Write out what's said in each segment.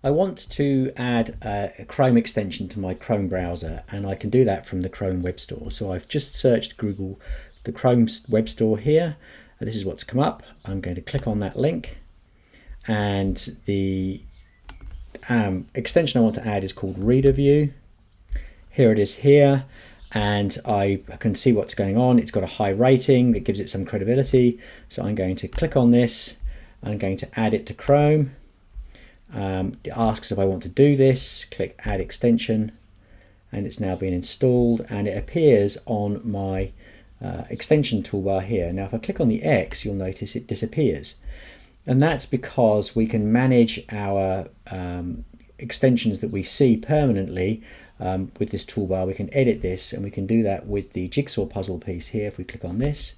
I want to add a Chrome extension to my Chrome browser, and I can do that from the Chrome Web Store. So I've just searched Google, the Chrome Web Store here. This is what's come up. I'm going to click on that link, and the extension I want to add is called Reader View. Here it is here, and I can see what's going on. It's got a high rating that gives it some credibility. So I'm going to click on this. I'm going to add it to Chrome. It asks if I want to do this. Click Add Extension, and it's now been installed, and it appears on my extension toolbar here. Now if I click on the X, you'll notice it disappears, and that's because we can manage our extensions that we see permanently with this toolbar. We can edit this, and we can do that with the jigsaw puzzle piece here. If we click on this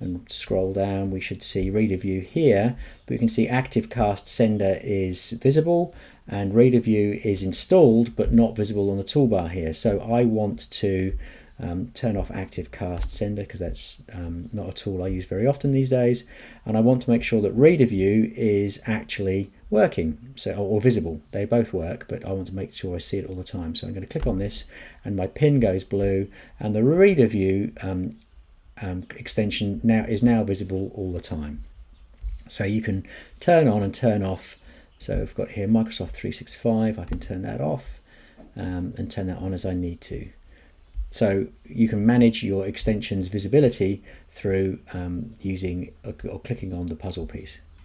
and scroll down, we should see Reader View here, but we can see ActiveCast Sender is visible and Reader View is installed but not visible on the toolbar here. So I want to turn off ActiveCast Sender because that's not a tool I use very often these days, and I want to make sure that Reader View is actually working, so or visible. They both work, but I want to make sure I see it all the time. So I'm going to click on this, and my pin goes blue, and the Reader View extension is now visible all the time. So you can turn on and turn off. So I've got here Microsoft 365. I can turn that off and turn that on as I need to. So you can manage your extension's visibility through using or clicking on the puzzle piece.